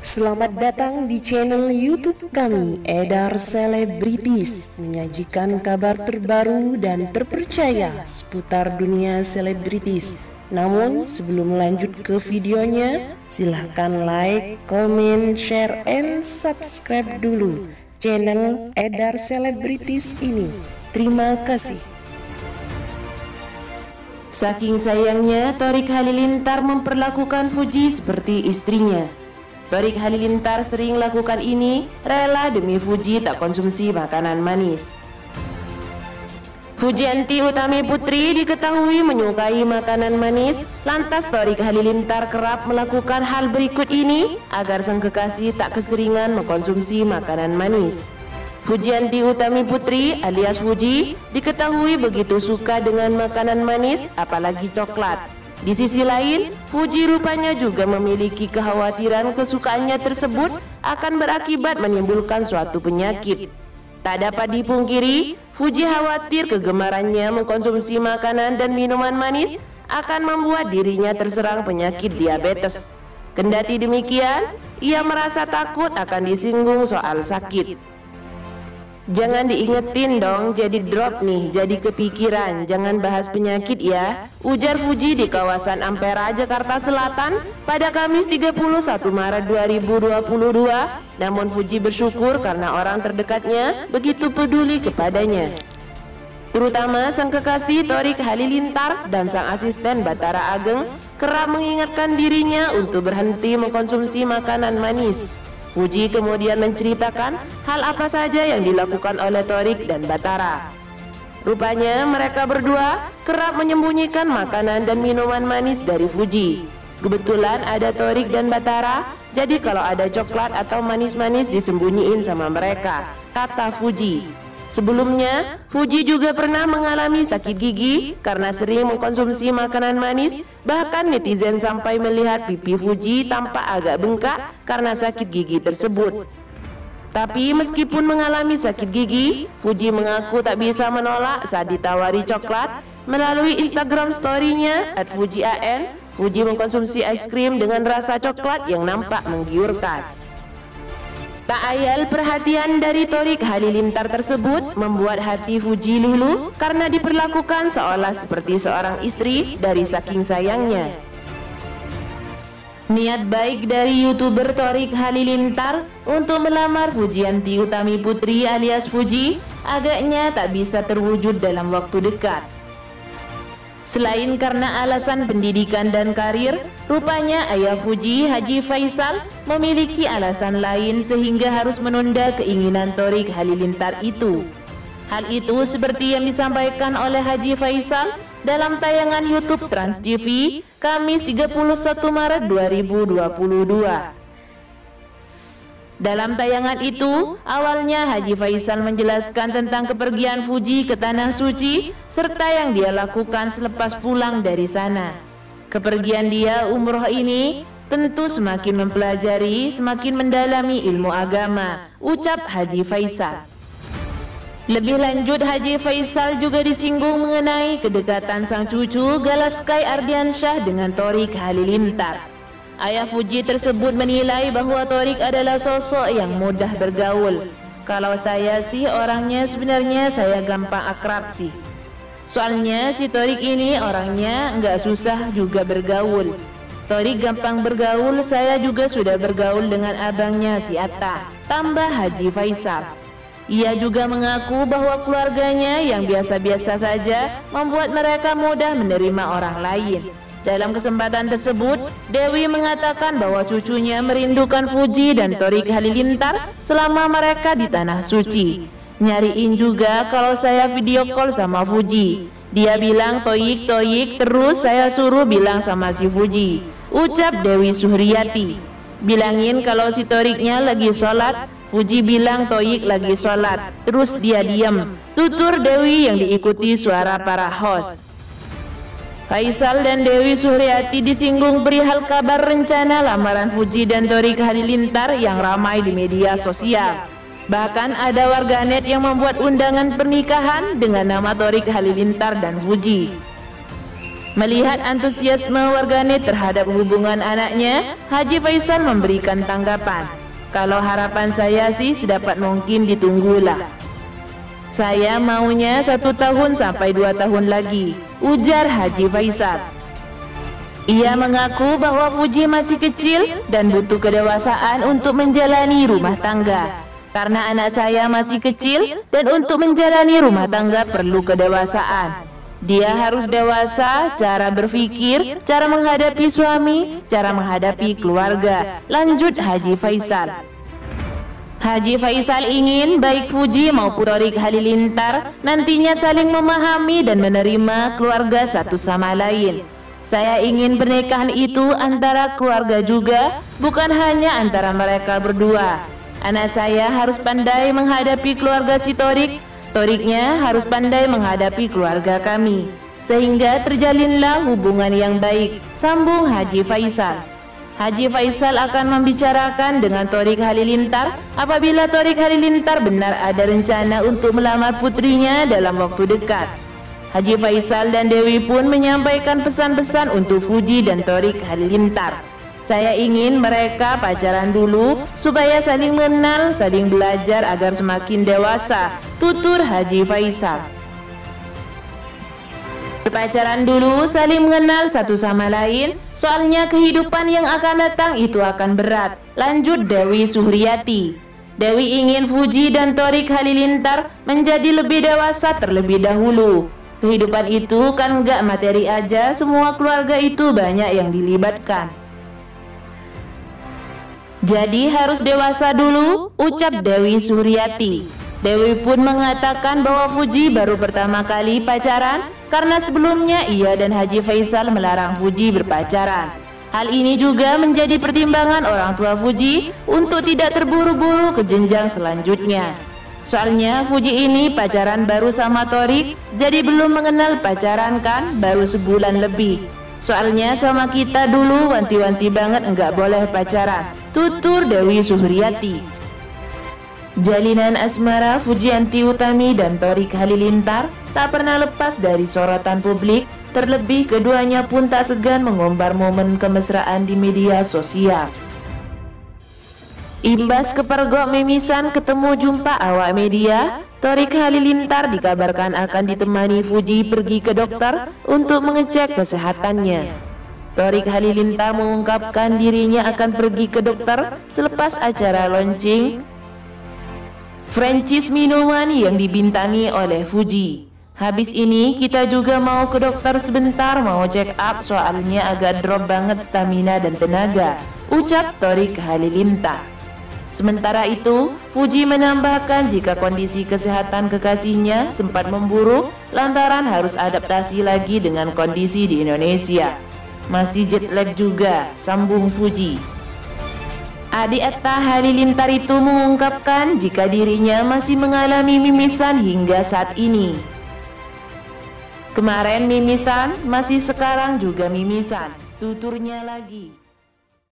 Selamat datang di channel YouTube kami, Edar Selebritis, menyajikan kabar terbaru dan terpercaya seputar dunia selebritis. Namun sebelum lanjut ke videonya, silahkan like, comment, share, and subscribe dulu channel Edar Selebritis ini. Terima kasih. Saking sayangnya, Thorik Halilintar memperlakukan Fuji seperti istrinya. Thorik Halilintar sering lakukan ini rela demi Fuji tak konsumsi makanan manis. Fujianti Utami Putri diketahui menyukai makanan manis, lantas Thorik Halilintar kerap melakukan hal berikut ini agar sang kekasih tak keseringan mengkonsumsi makanan manis. Fujianti Utami Putri alias Fuji diketahui begitu suka dengan makanan manis, apalagi coklat. Di sisi lain, Fuji rupanya juga memiliki kekhawatiran kesukaannya tersebut akan berakibat menimbulkan suatu penyakit. Tak dapat dipungkiri, Fuji khawatir kegemarannya mengkonsumsi makanan dan minuman manis akan membuat dirinya terserang penyakit diabetes. Kendati demikian, ia merasa takut akan disinggung soal sakit. Jangan diingetin dong, jadi drop nih, jadi kepikiran, jangan bahas penyakit ya, ujar Fuji di kawasan Ampera, Jakarta Selatan pada Kamis 31 Maret 2022. Namun Fuji bersyukur karena orang terdekatnya begitu peduli kepadanya, terutama sang kekasih Thorik Halilintar dan sang asisten Bathara Ageng kerap mengingatkan dirinya untuk berhenti mengkonsumsi makanan manis. Fuji kemudian menceritakan hal apa saja yang dilakukan oleh Thorik dan Bathara. Rupanya mereka berdua kerap menyembunyikan makanan dan minuman manis dari Fuji. Kebetulan ada Thorik dan Bathara, jadi kalau ada coklat atau manis-manis disembunyiin sama mereka, kata Fuji. Sebelumnya, Fuji juga pernah mengalami sakit gigi karena sering mengkonsumsi makanan manis. Bahkan netizen sampai melihat pipi Fuji tampak agak bengkak karena sakit gigi tersebut. Tapi meskipun mengalami sakit gigi, Fuji mengaku tak bisa menolak saat ditawari coklat. Melalui Instagram story-nya @fujian, Fuji mengkonsumsi es krim dengan rasa coklat yang nampak menggiurkan. Tak ayal perhatian dari Thorik Halilintar tersebut membuat hati Fuji luluh karena diperlakukan seolah seperti seorang istri dari saking sayangnya. Niat baik dari YouTuber Thorik Halilintar untuk melamar Fujianti Utami Putri alias Fuji agaknya tak bisa terwujud dalam waktu dekat. Selain karena alasan pendidikan dan karir, rupanya ayah Fuji, Haji Faisal, memiliki alasan lain sehingga harus menunda keinginan Thorik Halilintar itu. Hal itu seperti yang disampaikan oleh Haji Faisal dalam tayangan YouTube Trans TV Kamis 31 Maret 2022. Dalam tayangan itu, awalnya Haji Faisal menjelaskan tentang kepergian Fuji ke Tanah Suci serta yang dia lakukan selepas pulang dari sana. Kepergian dia umroh ini tentu semakin mempelajari, semakin mendalami ilmu agama, ucap Haji Faisal. Lebih lanjut, Haji Faisal juga disinggung mengenai kedekatan sang cucu Galaskai Ardiansyah dengan Thorik Halilintar. Ayah Fuji tersebut menilai bahwa Thorik adalah sosok yang mudah bergaul. Kalau saya sih orangnya sebenarnya saya gampang akrab sih. Soalnya si Thorik ini orangnya nggak susah juga bergaul. Thorik gampang bergaul, saya juga sudah bergaul dengan abangnya si Atta, tambah Haji Faisal. Ia juga mengaku bahwa keluarganya yang biasa-biasa saja membuat mereka mudah menerima orang lain. Dalam kesempatan tersebut, Dewi mengatakan bahwa cucunya merindukan Fuji dan Thorik Halilintar selama mereka di Tanah Suci. Nyariin juga kalau saya video call sama Fuji. Dia bilang toyik, terus saya suruh bilang sama si Fuji, ucap Dewi Suhriyati. Bilangin kalau si Thoriknya lagi sholat, Fuji bilang toyik lagi sholat, terus dia diam, tutur Dewi yang diikuti suara para host. Faisal dan Dewi Suhriyati disinggung perihal kabar rencana lamaran Fuji dan Thorik Halilintar yang ramai di media sosial. Bahkan ada warganet yang membuat undangan pernikahan dengan nama Thorik Halilintar dan Fuji. Melihat antusiasme warganet terhadap hubungan anaknya, Haji Faisal memberikan tanggapan, "Kalau harapan saya sih sedapat mungkin ditunggulah. Saya maunya 1 tahun sampai 2 tahun lagi," ujar Haji Faisal. Ia mengaku bahwa Fuji masih kecil dan butuh kedewasaan untuk menjalani rumah tangga. "Karena anak saya masih kecil dan untuk menjalani rumah tangga perlu kedewasaan. Dia harus dewasa, cara berpikir, cara menghadapi suami, cara menghadapi keluarga," lanjut Haji Faisal. Haji Faisal ingin baik Fuji maupun Thorik Halilintar nantinya saling memahami dan menerima keluarga satu sama lain. "Saya ingin pernikahan itu antara keluarga juga, bukan hanya antara mereka berdua. Anak saya harus pandai menghadapi keluarga si Thorik, Thoriknya harus pandai menghadapi keluarga kami, sehingga terjalinlah hubungan yang baik," sambung Haji Faisal. Haji Faisal akan membicarakan dengan Thorik Halilintar apabila Thorik Halilintar benar ada rencana untuk melamar putrinya dalam waktu dekat. Haji Faisal dan Dewi pun menyampaikan pesan-pesan untuk Fuji dan Thorik Halilintar. "Saya ingin mereka pacaran dulu supaya saling mengenal, saling belajar agar semakin dewasa," tutur Haji Faisal. "Berpacaran dulu, saling mengenal satu sama lain, soalnya kehidupan yang akan datang itu akan berat," lanjut Dewi Suhriyati. Dewi ingin Fuji dan Thorik Halilintar menjadi lebih dewasa terlebih dahulu. Kehidupan itu kan gak materi aja, semua keluarga itu banyak yang dilibatkan. Jadi harus dewasa dulu, ucap Dewi Suhriyati. Dewi pun mengatakan bahwa Fuji baru pertama kali pacaran karena sebelumnya ia dan Haji Faisal melarang Fuji berpacaran. Hal ini juga menjadi pertimbangan orang tua Fuji untuk tidak terburu-buru ke jenjang selanjutnya. Soalnya Fuji ini pacaran baru sama Thorik, jadi belum mengenal pacaran kan, baru sebulan lebih. Soalnya sama kita dulu wanti-wanti banget enggak boleh pacaran, tutur Dewi Suhriyati. Jalinan asmara Fujianti Utami dan Thorik Halilintar tak pernah lepas dari sorotan publik, terlebih keduanya pun tak segan mengumbar momen kemesraan di media sosial. Imbas kepergok mimisan ketemu jumpa awak media, Thorik Halilintar dikabarkan akan ditemani Fuji pergi ke dokter untuk mengecek kesehatannya. Thorik Halilintar mengungkapkan dirinya akan pergi ke dokter selepas acara launching franchise minuman yang dibintangi oleh Fuji. "Habis ini kita juga mau ke dokter sebentar, mau check up soalnya agak drop banget stamina dan tenaga," ucap Thorik Halilintar. Sementara itu, Fuji menambahkan jika kondisi kesehatan kekasihnya sempat memburuk lantaran harus adaptasi lagi dengan kondisi di Indonesia. "Masih jet lag juga," sambung Fuji. Adik Atta Halilintar itu mengungkapkan jika dirinya masih mengalami mimisan hingga saat ini. "Kemarin mimisan, masih sekarang juga mimisan," tuturnya lagi.